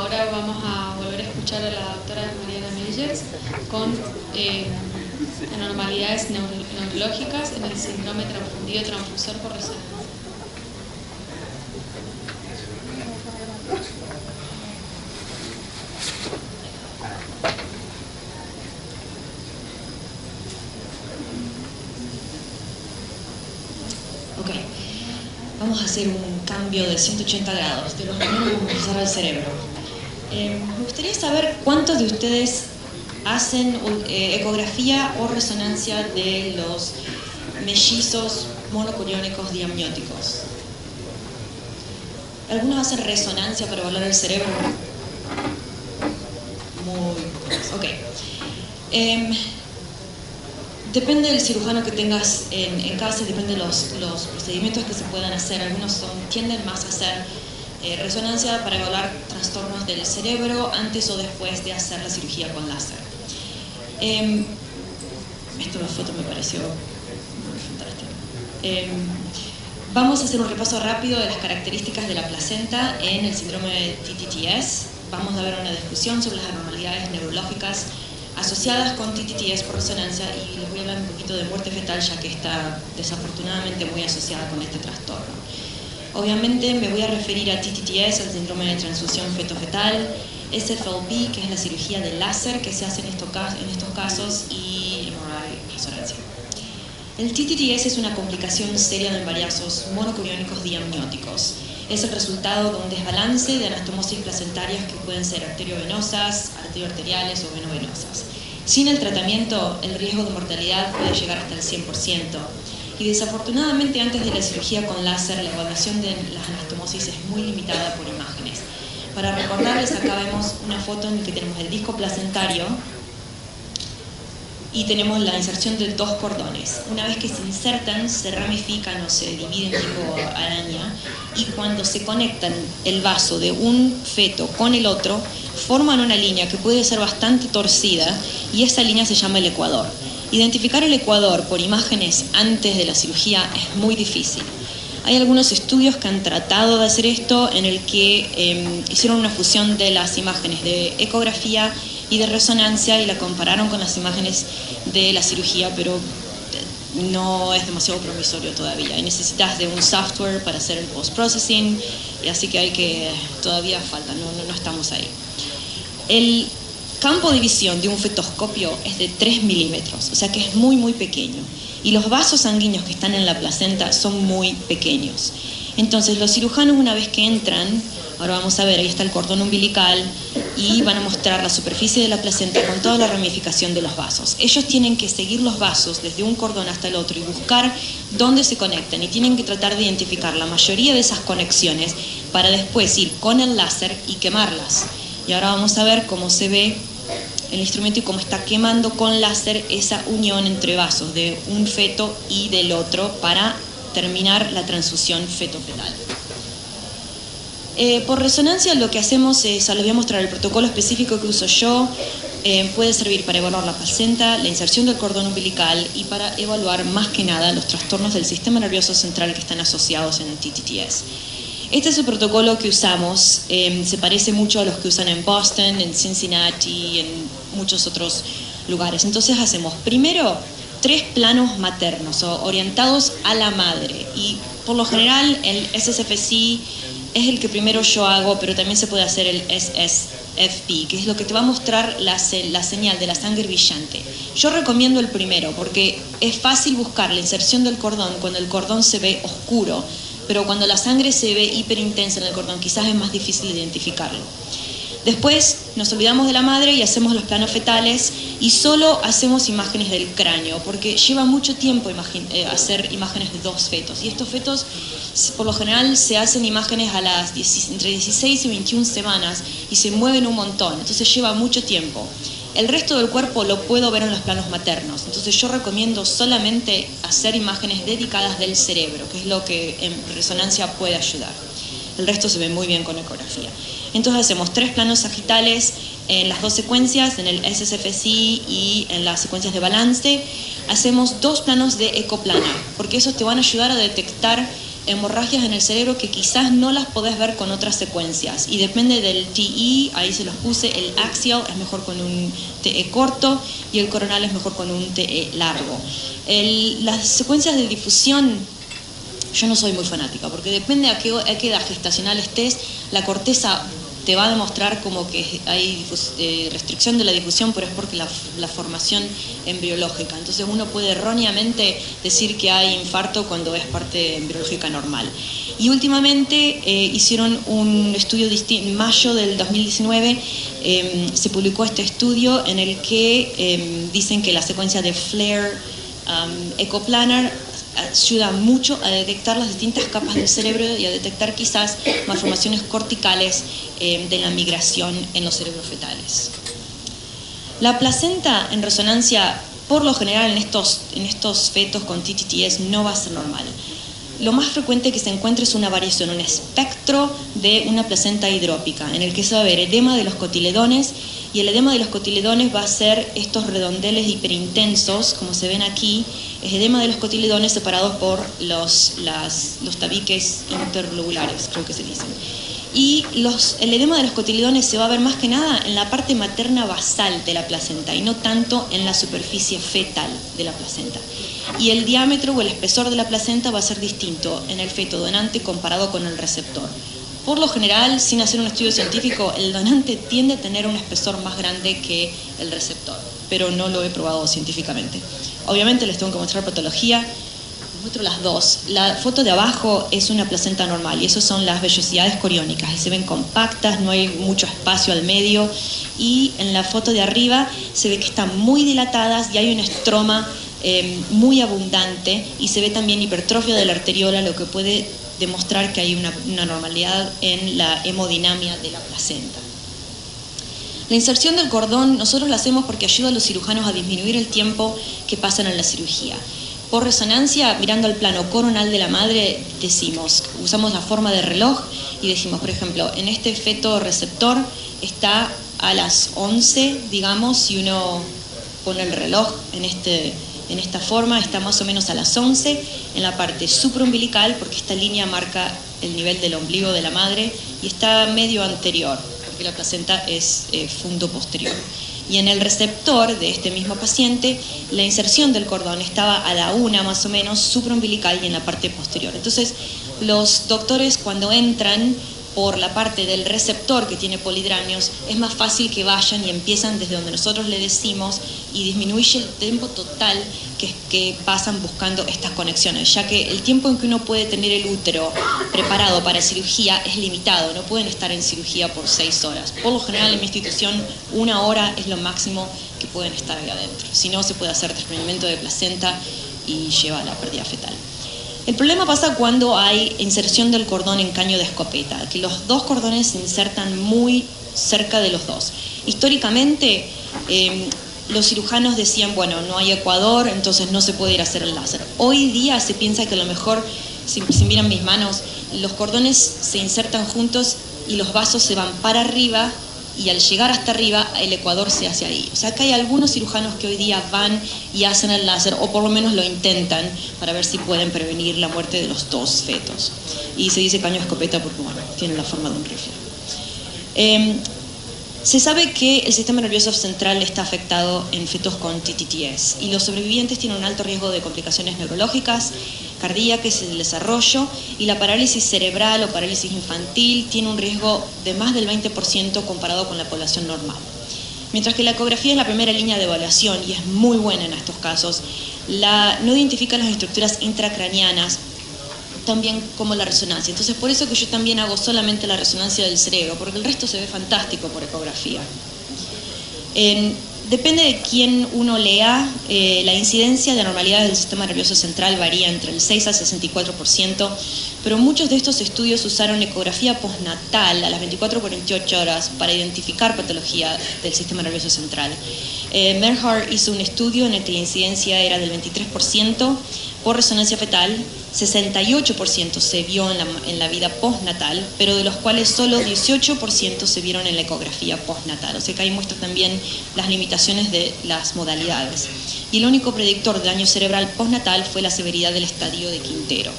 ahora vamos a volver a escuchar a la doctora Mariana Meyers con anormalidades neurológicas en el síndrome confundido transfusor por resonancia. Ok, vamos a hacer un cambio de 180 grados. De los riñones vamos a pasar al cerebro. Me gustaría saber cuántos de ustedes hacen ecografía o resonancia de los mellizos monocoriónicos diamnióticos. ¿Algunos hacen resonancia para evaluar el cerebro? Muy pocos. Ok. Depende del cirujano que tengas en casa, depende de los procedimientos que se puedan hacer. Algunos tienden más a hacer resonancia para evaluar trastornos del cerebro antes o después de hacer la cirugía con láser. Esta foto me pareció muy fantástica. Vamos a hacer un repaso rápido de las características de la placenta en el síndrome de TTTS. Vamos a ver una discusión sobre las anormalidades neurológicas asociadas con TTTS por resonancia y les voy a hablar un poquito de muerte fetal, ya que está desafortunadamente muy asociada con este trastorno. Obviamente me voy a referir a TTTS, al síndrome de transfusión feto-fetal, SFLP, que es la cirugía de láser que se hace en estos casos, y MRI, resonancia. El TTTS es una complicación seria de embarazos monocoriónicos diamnióticos. Es el resultado de un desbalance de anastomosis placentarias que pueden ser arteriovenosas, arterioarteriales o venovenosas. Sin el tratamiento, el riesgo de mortalidad puede llegar hasta el 100%. Y desafortunadamente, antes de la cirugía con láser, la evaluación de las anastomosis es muy limitada por imágenes. Para recordarles, acá vemos una foto en la que tenemos el disco placentario y tenemos la inserción de dos cordones. Una vez que se insertan, se ramifican o se dividen tipo araña, y cuando se conectan el vaso de un feto con el otro, forman una línea que puede ser bastante torcida, y esa línea se llama el ecuador. Identificar el ecuador por imágenes antes de la cirugía es muy difícil. Hay algunos estudios que han tratado de hacer esto, en el que hicieron una fusión de las imágenes de ecografía y de resonancia y la compararon con las imágenes de la cirugía, pero no es demasiado promisorio todavía. Y necesitas de un software para hacer el post-processing, y así que todavía falta, no estamos ahí. El campo de visión de un fetoscopio es de 3 milímetros, o sea que es muy muy pequeño. Y los vasos sanguíneos que están en la placenta son muy pequeños. Entonces los cirujanos, una vez que entran, ahora vamos a ver, ahí está el cordón umbilical, y van a mostrar la superficie de la placenta con toda la ramificación de los vasos. Ellos tienen que seguir los vasos desde un cordón hasta el otro y buscar dónde se conectan, y tienen que tratar de identificar la mayoría de esas conexiones para después ir con el láser y quemarlas. Y ahora vamos a ver cómo se ve el instrumento y cómo está quemando con láser esa unión entre vasos de un feto y del otro para terminar la transfusión feto-fetal. Por resonancia lo que hacemos es, les voy a mostrar el protocolo específico que uso yo. Puede servir para evaluar la placenta, la inserción del cordón umbilical y para evaluar más que nada los trastornos del sistema nervioso central que están asociados en el TTTS. Este es el protocolo que usamos, se parece mucho a los que usan en Boston, en Cincinnati, en muchos otros lugares. Entonces hacemos primero 3 planos maternos o orientados a la madre, y por lo general el SSFC es el que primero yo hago, pero también se puede hacer el SSFP, que es lo que te va a mostrar la señal de la sangre brillante. Yo recomiendo el primero porque es fácil buscar la inserción del cordón cuando el cordón se ve oscuro, pero cuando la sangre se ve hiperintensa en el cordón, quizás es más difícil identificarlo. Después nos olvidamos de la madre y hacemos los planos fetales, y solo hacemos imágenes del cráneo, porque lleva mucho tiempo hacer imágenes de 2 fetos. Y estos fetos, por lo general, se hacen imágenes a las entre 16 y 21 semanas y se mueven un montón, entonces lleva mucho tiempo. El resto del cuerpo lo puedo ver en los planos maternos, entonces yo recomiendo solamente hacer imágenes dedicadas del cerebro, que es lo que en resonancia puede ayudar. El resto se ve muy bien con ecografía. Entonces hacemos 3 planos sagitales en las 2 secuencias, en el SSFC y en las secuencias de balance. Hacemos 2 planos de ecoplana, porque esos te van a ayudar a detectar hemorragias en el cerebro que quizás no las podés ver con otras secuencias. Y depende del TE, ahí se los puse, el axial es mejor con un TE corto y el coronal es mejor con un TE largo. Las secuencias de difusión, yo no soy muy fanática, porque depende a qué edad gestacional estés, la corteza te va a demostrar como que hay restricción de la difusión, pero es porque la formación embriológica. Entonces uno puede erróneamente decir que hay infarto cuando es parte embriológica normal. Y últimamente hicieron un estudio en mayo del 2019, se publicó este estudio en el que dicen que la secuencia de FLAIR Ecoplanar ayuda mucho a detectar las distintas capas del cerebro y a detectar quizás malformaciones corticales de la migración en los cerebros fetales. La placenta en resonancia, por lo general en estos fetos con TTTS, no va a ser normal. Lo más frecuente que se encuentre es una variación, un espectro de una placenta hidrópica, en el que se va a ver edema de los cotiledones, y el edema de los cotiledones va a ser estos redondeles hiperintensos, como se ven aquí, es edema de los cotiledones separados por los tabiques interlobulares, creo que se dicen. Y el edema de los cotiledones se va a ver más que nada en la parte materna basal de la placenta y no tanto en la superficie fetal de la placenta. Y el diámetro o el espesor de la placenta va a ser distinto en el feto donante comparado con el receptor. Por lo general, sin hacer un estudio científico, el donante tiende a tener un espesor más grande que el receptor, pero no lo he probado científicamente. Obviamente les tengo que mostrar patología. Les muestro las dos. La foto de abajo es una placenta normal y eso son las vellosidades coriónicas. Y se ven compactas, no hay mucho espacio al medio. Y en la foto de arriba se ve que están muy dilatadas y hay un estroma muy abundante y se ve también hipertrofia de la arteriola, lo que puede demostrar que hay una normalidad en la hemodinamia de la placenta. La inserción del cordón nosotros la hacemos porque ayuda a los cirujanos a disminuir el tiempo que pasan en la cirugía. Por resonancia, mirando al plano coronal de la madre, usamos la forma de reloj y decimos, por ejemplo, en este feto receptor está a las 11, digamos, si uno pone el reloj en esta forma, está más o menos a las 11 en la parte supraumbilical, porque esta línea marca el nivel del ombligo de la madre, y está medio anterior, porque la placenta es fundo posterior. Y en el receptor de este mismo paciente, la inserción del cordón estaba a la 1 más o menos supraumbilical y en la parte posterior. Entonces, los doctores cuando entran por la parte del receptor que tiene polidramios, es más fácil que vayan y empiezan desde donde nosotros le decimos y disminuye el tiempo total que pasan buscando estas conexiones, ya que el tiempo en que uno puede tener el útero preparado para cirugía es limitado, no pueden estar en cirugía por 6 horas. Por lo general en mi institución 1 hora es lo máximo que pueden estar ahí adentro, si no se puede hacer desprendimiento de placenta y lleva a la pérdida fetal. El problema pasa cuando hay inserción del cordón en caño de escopeta, que los dos cordones se insertan muy cerca de los dos. Históricamente, los cirujanos decían, bueno, no hay ecuador, entonces no se puede ir a hacer el láser. Hoy día se piensa que a lo mejor, si miran mis manos, los cordones se insertan juntos y los vasos se van para arriba, y al llegar hasta arriba el ecuador se hace ahí. O sea que hay algunos cirujanos que hoy día van y hacen el láser, o por lo menos lo intentan, para ver si pueden prevenir la muerte de los dos fetos. Y se dice caño de escopeta porque, bueno, tiene la forma de un rifle. Se sabe que el sistema nervioso central está afectado en fetos con TTTS y los sobrevivientes tienen un alto riesgo de complicaciones neurológicas, cardíacas y del desarrollo, y la parálisis cerebral o parálisis infantil tiene un riesgo de más del 20% comparado con la población normal. Mientras que la ecografía es la primera línea de evaluación y es muy buena en estos casos, no identifica las estructuras intracraneanas también como la resonancia. Entonces por eso que yo también hago solamente la resonancia del cerebro, porque el resto se ve fantástico por ecografía. Depende de quién uno lea, la incidencia de anormalidades del sistema nervioso central varía entre el 6 al 64%, pero muchos de estos estudios usaron ecografía postnatal a las 24-48 horas para identificar patología del sistema nervioso central. Merhart hizo un estudio en el que la incidencia era del 23% por resonancia fetal, 68% se vio en la vida postnatal, pero de los cuales solo 18% se vieron en la ecografía postnatal. O sea que ahí muestra también las limitaciones de las modalidades. Y el único predictor de daño cerebral postnatal fue la severidad del estadio de Quintero.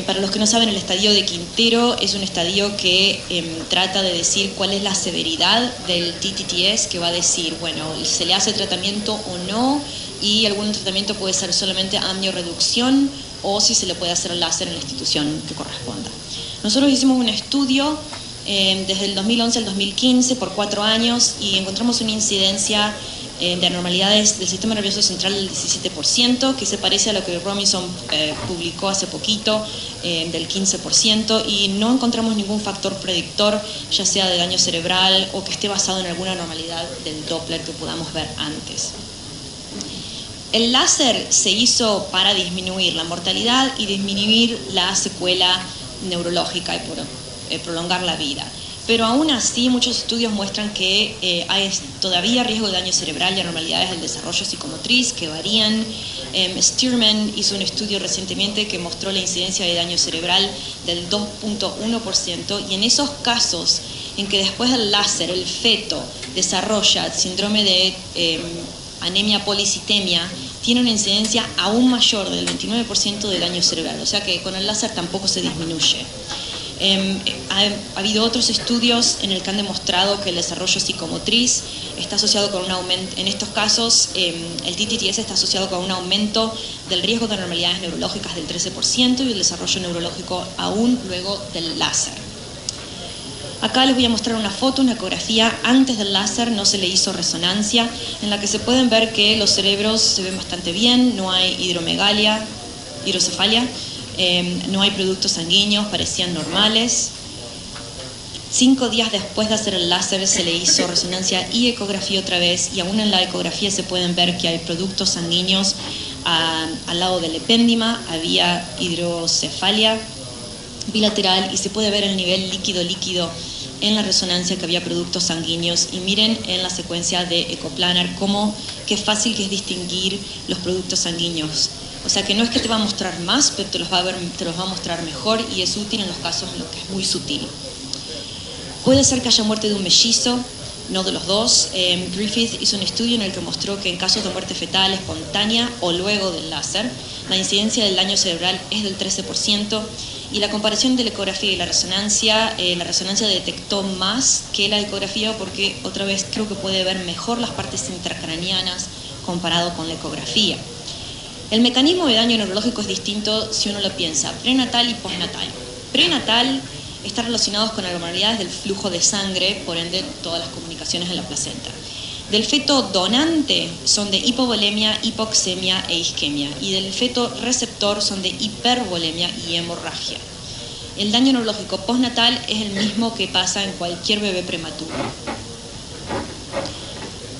Para los que no saben, el estadio de Quintero es un estadio que trata de decir cuál es la severidad del TTTS, que va a decir, bueno, se le hace tratamiento o no, y algún tratamiento puede ser solamente amniorreducción o si se le puede hacer láser en la institución que corresponda. Nosotros hicimos un estudio desde el 2011 al 2015 por 4 años y encontramos una incidencia de anormalidades del sistema nervioso central del 17%, que se parece a lo que Robinson publicó hace poquito, del 15%, y no encontramos ningún factor predictor, ya sea de daño cerebral o que esté basado en alguna anormalidad del Doppler que podamos ver antes. El láser se hizo para disminuir la mortalidad y disminuir la secuela neurológica y prolongar la vida. Pero aún así, muchos estudios muestran que hay todavía riesgo de daño cerebral y anormalidades del desarrollo psicomotriz que varían. Stearman hizo un estudio recientemente que mostró la incidencia de daño cerebral del 2.1%, y en esos casos en que después del láser el feto desarrolla síndrome de anemia policitemia, tiene una incidencia aún mayor del 29% de daño cerebral, o sea que con el láser tampoco se disminuye. Ha habido otros estudios en el que han demostrado que el desarrollo psicomotriz está asociado con un aumento, en estos casos el TTTS está asociado con un aumento del riesgo de anormalidades neurológicas del 13% y el desarrollo neurológico aún luego del láser. Acá les voy a mostrar una foto, una ecografía antes del láser, no se le hizo resonancia, en la que se pueden ver que los cerebros se ven bastante bien, no hay hidrocefalia, no hay productos sanguíneos, parecían normales. 5 días después de hacer el láser se le hizo resonancia y ecografía otra vez, y aún en la ecografía se pueden ver que hay productos sanguíneos al lado del epéndima, había hidrocefalia bilateral y se puede ver el nivel líquido-líquido en la resonancia que había productos sanguíneos. Y miren en la secuencia de Ecoplanar qué fácil que es distinguir los productos sanguíneos. O sea que no es que te va a mostrar más, pero te los va a mostrar mejor, y es útil en los casos en los que es muy sutil. Puede ser que haya muerte de un mellizo, no de los dos. Griffith hizo un estudio en el que mostró que en casos de muerte fetal espontánea o luego del láser, la incidencia del daño cerebral es del 13%, y la comparación de la ecografía y la resonancia detectó más que la ecografía, porque otra vez creo que puede ver mejor las partes intracraneanas comparado con la ecografía. El mecanismo de daño neurológico es distinto si uno lo piensa prenatal y postnatal. Prenatal está relacionado con anormalidades del flujo de sangre, por ende todas las comunicaciones en la placenta. Del feto donante son de hipovolemia, hipoxemia e isquemia, y del feto receptor son de hipervolemia y hemorragia. El daño neurológico postnatal es el mismo que pasa en cualquier bebé prematuro.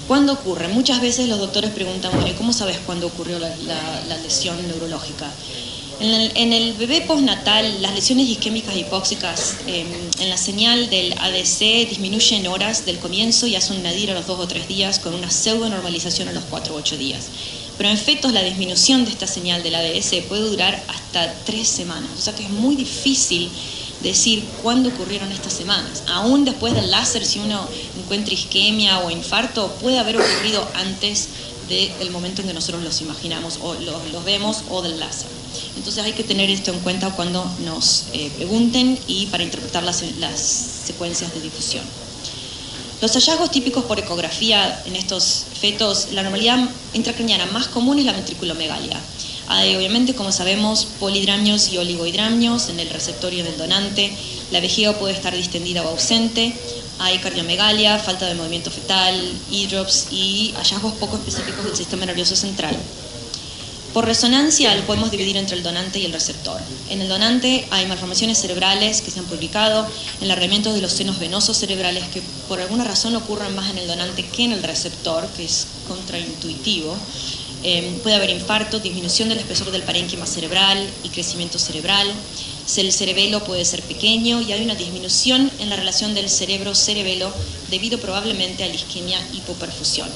¿Cuándo ocurre? Muchas veces los doctores preguntan, bueno, ¿cómo sabes cuándo ocurrió la lesión neurológica? En el bebé postnatal, las lesiones isquémicas hipóxicas en la señal del ADC disminuyen horas del comienzo y hacen un nadir a los 2 o 3 días con una pseudo-normalización a los 4 o 8 días. Pero en fetos la disminución de esta señal del ADS puede durar hasta 3 semanas, o sea que es muy difícil decir cuándo ocurrieron estas semanas. Aún después del láser, si uno encuentra isquemia o infarto, puede haber ocurrido antes del momento en que nosotros los imaginamos o los vemos, o del láser. Entonces hay que tener esto en cuenta cuando nos pregunten y para interpretar las secuencias de difusión. Los hallazgos típicos por ecografía en estos fetos, la anormalidad intracraneana más común es la ventriculomegalia. Hay, obviamente, como sabemos, polidramios y oligohidramios en el receptor y en el donante. La vejiga puede estar distendida o ausente. Hay cardiomegalia, falta de movimiento fetal, e-drops y hallazgos poco específicos del sistema nervioso central. Por resonancia lo podemos dividir entre el donante y el receptor. En el donante hay malformaciones cerebrales que se han publicado, enlargamientos de los senos venosos cerebrales que por alguna razón ocurren más en el donante que en el receptor, que es contraintuitivo. Puede haber infarto, disminución del espesor del parénquima cerebral y crecimiento cerebral. El cerebelo puede ser pequeño y hay una disminución en la relación del cerebro-cerebelo debido probablemente a la isquemia hipoperfusión.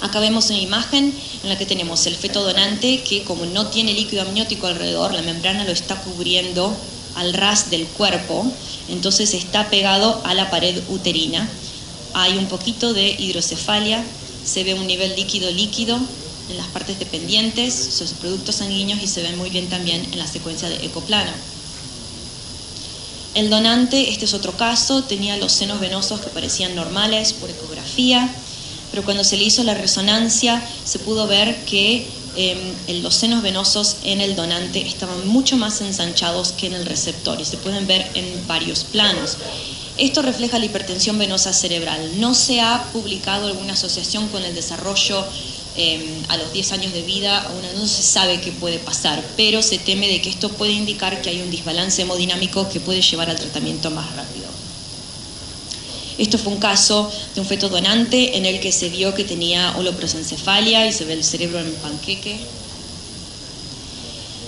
Acá vemos una imagen en la que tenemos el feto donante que, como no tiene líquido amniótico alrededor, la membrana lo está cubriendo al ras del cuerpo, entonces está pegado a la pared uterina. Hay un poquito de hidrocefalia, se ve un nivel líquido-líquido en las partes dependientes, sus productos sanguíneos, y se ven muy bien también en la secuencia de ecoplano. El donante, este es otro caso, tenía los senos venosos que parecían normales por ecografía, pero cuando se le hizo la resonancia se pudo ver que los senos venosos en el donante estaban mucho más ensanchados que en el receptor, y se pueden ver en varios planos. Esto refleja la hipertensión venosa cerebral. No se ha publicado alguna asociación con el desarrollo a los 10 años de vida, aún no se sabe qué puede pasar, pero se teme de que esto puede indicar que hay un desbalance hemodinámico que puede llevar al tratamiento más rápido. Esto fue un caso de un feto donante en el que se vio que tenía holoprosencefalia y se ve el cerebro en panqueque.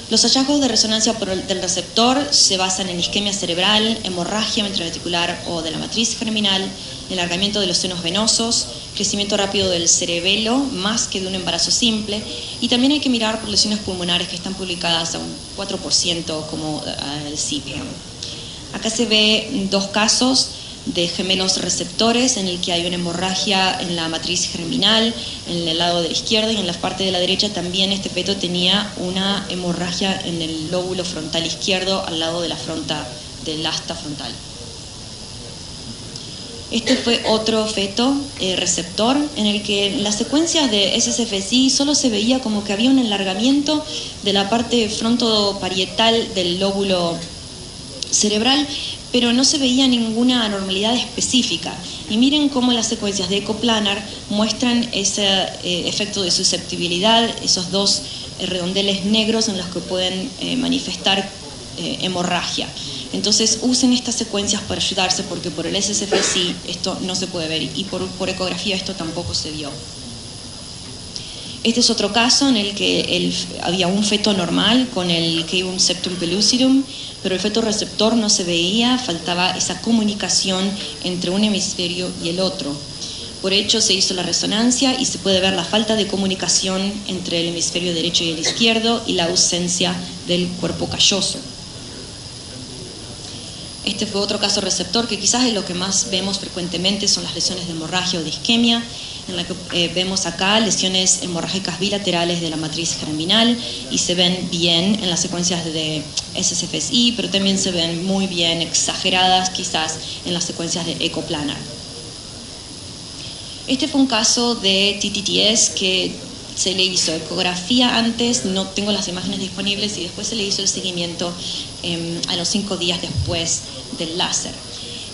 Los hallazgos de resonancia del receptor se basan en isquemia cerebral, hemorragia ventricular o de la matriz germinal, alargamiento de los senos venosos, crecimiento rápido del cerebelo, más que de un embarazo simple, y también hay que mirar por lesiones pulmonares que están publicadas a un 4% como el CPAM. Acá se ve dos casos de gemelos receptores en el que hay una hemorragia en la matriz germinal, en el lado de la izquierda, y en la parte de la derecha también este feto tenía una hemorragia en el lóbulo frontal izquierdo al lado de la del asta frontal. Este fue otro feto receptor en el que en las secuencias de SSFSI solo se veía como que había un alargamiento de la parte frontoparietal del lóbulo cerebral, pero no se veía ninguna anormalidad específica. Y miren cómo las secuencias de ecoplanar muestran ese efecto de susceptibilidad, esos dos redondeles negros en los que pueden manifestar hemorragia. Entonces usen estas secuencias para ayudarse, porque por el SSFSI esto no se puede ver y por ecografía esto tampoco se vio. Este es otro caso en el que había un feto normal con el cavum septum pellucidum, pero el feto receptor no se veía, faltaba esa comunicación entre un hemisferio y el otro. Por hecho, se hizo la resonancia y se puede ver la falta de comunicación entre el hemisferio derecho y el izquierdo y la ausencia del cuerpo calloso. Este fue otro caso receptor que quizás es lo que más vemos frecuentemente, son las lesiones de hemorragia o de isquemia, en la que vemos acá lesiones hemorrágicas bilaterales de la matriz germinal y se ven bien en las secuencias de SSFSI, pero también se ven muy bien exageradas quizás en las secuencias de ecoplanar. Este fue un caso de TTTS que se le hizo ecografía antes, no tengo las imágenes disponibles, y después se le hizo el seguimiento a los 5 días después del láser.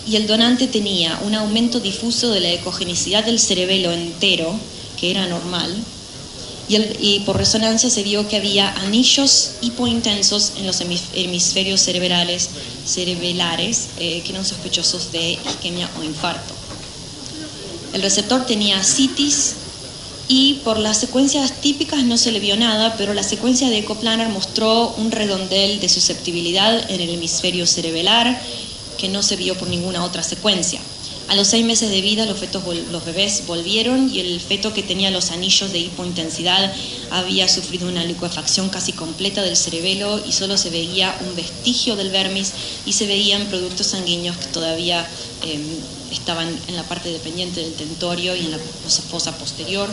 Y el donante tenía un aumento difuso de la ecogenicidad del cerebelo entero, que era normal, y por resonancia se vio que había anillos hipointensos en los hemisferios cerebrales que eran sospechosos de isquemia o infarto. El receptor tenía ascitis, y por las secuencias típicas no se le vio nada, pero la secuencia de ecoplanar mostró un redondel de susceptibilidad en el hemisferio cerebelar que no se vio por ninguna otra secuencia. A los 6 meses de vida los bebés volvieron, y el feto que tenía los anillos de hipointensidad había sufrido una licuefacción casi completa del cerebelo y solo se veía un vestigio del vermis, y se veían productos sanguíneos que todavía estaban en la parte dependiente del tentorio y en la fosa posterior.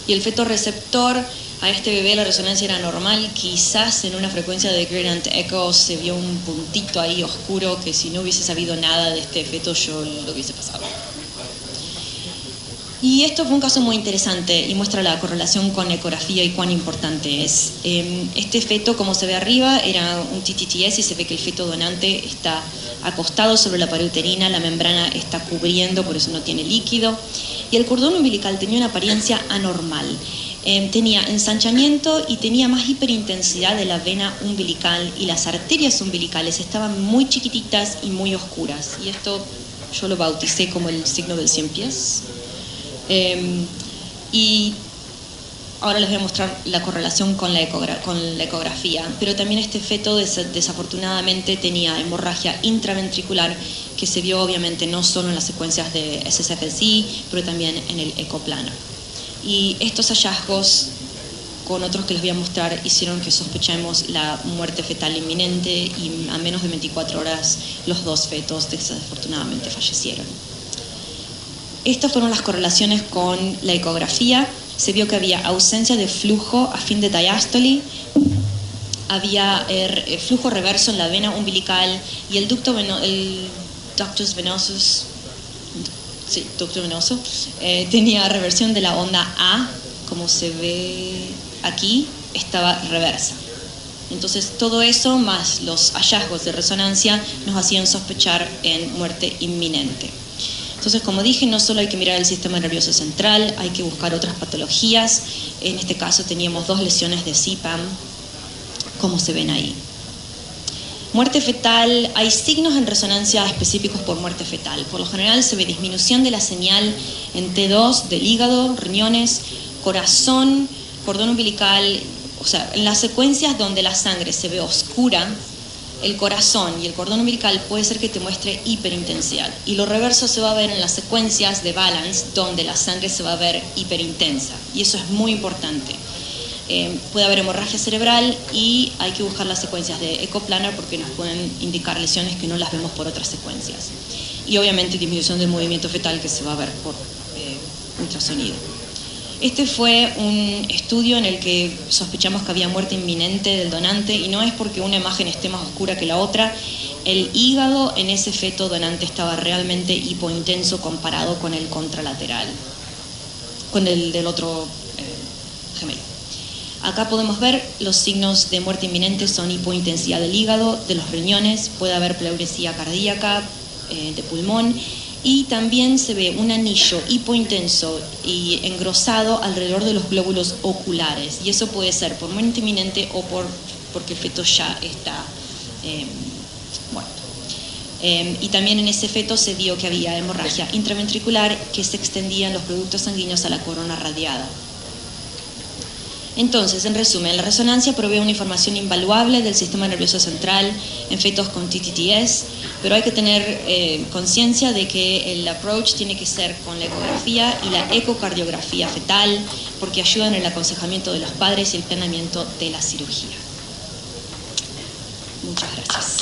Y el feto receptor, a este bebé la resonancia era normal, quizás en una frecuencia de gradient echo se vio un puntito ahí oscuro que si no hubiese sabido nada de este feto yo lo hubiese pasado. Y esto fue un caso muy interesante y muestra la correlación con ecografía y cuán importante es. Este feto, como se ve arriba, era un TTTS y se ve que el feto donante está acostado sobre la pared uterina, la membrana está cubriendo, por eso no tiene líquido. Y el cordón umbilical tenía una apariencia anormal. Tenía ensanchamiento y tenía más hiperintensidad de la vena umbilical, y las arterias umbilicales estaban muy chiquititas y muy oscuras. Y esto yo lo bauticé como el signo del 100 pies. Y ahora les voy a mostrar la correlación con la ecografía, pero también este feto desafortunadamente tenía hemorragia intraventricular que se vio obviamente no solo en las secuencias de SSFSI, pero también en el ecoplanar. Y estos hallazgos, con otros que les voy a mostrar, hicieron que sospechemos la muerte fetal inminente, y a menos de 24 horas los 2 fetos desafortunadamente fallecieron. Estas fueron las correlaciones con la ecografía. se vio que había ausencia de flujo a fin de diástole, había flujo reverso en la vena umbilical y el ductus venoso tenía reversión de la onda A, como se ve aquí, estaba reversa. Entonces todo eso más los hallazgos de resonancia nos hacían sospechar en muerte inminente. Entonces, como dije, no solo hay que mirar el sistema nervioso central, hay que buscar otras patologías. En este caso teníamos 2 lesiones de CPAM, como se ven ahí. Muerte fetal, hay signos en resonancia específicos por muerte fetal. Por lo general se ve disminución de la señal en T2 del hígado, riñones, corazón, cordón umbilical. O sea, en las secuencias donde la sangre se ve oscura, el corazón y el cordón umbilical puede ser que te muestre hiperintensidad. Y lo reverso se va a ver en las secuencias de balance, donde la sangre se va a ver hiperintensa. Y eso es muy importante. Puede haber hemorragia cerebral y hay que buscar las secuencias de ecoplanar porque nos pueden indicar lesiones que no las vemos por otras secuencias. Y obviamente disminución del movimiento fetal que se va a ver por ultrasonido. Este fue un estudio en el que sospechamos que había muerte inminente del donante y no es porque una imagen esté más oscura que la otra. El hígado en ese feto donante estaba realmente hipointenso comparado con el contralateral, con el del otro gemelo. Acá podemos ver los signos de muerte inminente son hipointensidad del hígado, de los riñones, puede haber pleuresía cardíaca, de pulmón. Y también se ve un anillo hipointenso y engrosado alrededor de los glóbulos oculares. Y eso puede ser por muerte inminente o porque el feto ya está muerto. Y también en ese feto se vio que había hemorragia intraventricular que se extendía en los productos sanguíneos a la corona radiada. Entonces, en resumen, la resonancia provee una información invaluable del sistema nervioso central en fetos con TTTS, pero hay que tener conciencia de que el approach tiene que ser con la ecografía y la ecocardiografía fetal, porque ayudan en el aconsejamiento de los padres y el planeamiento de la cirugía. Muchas gracias.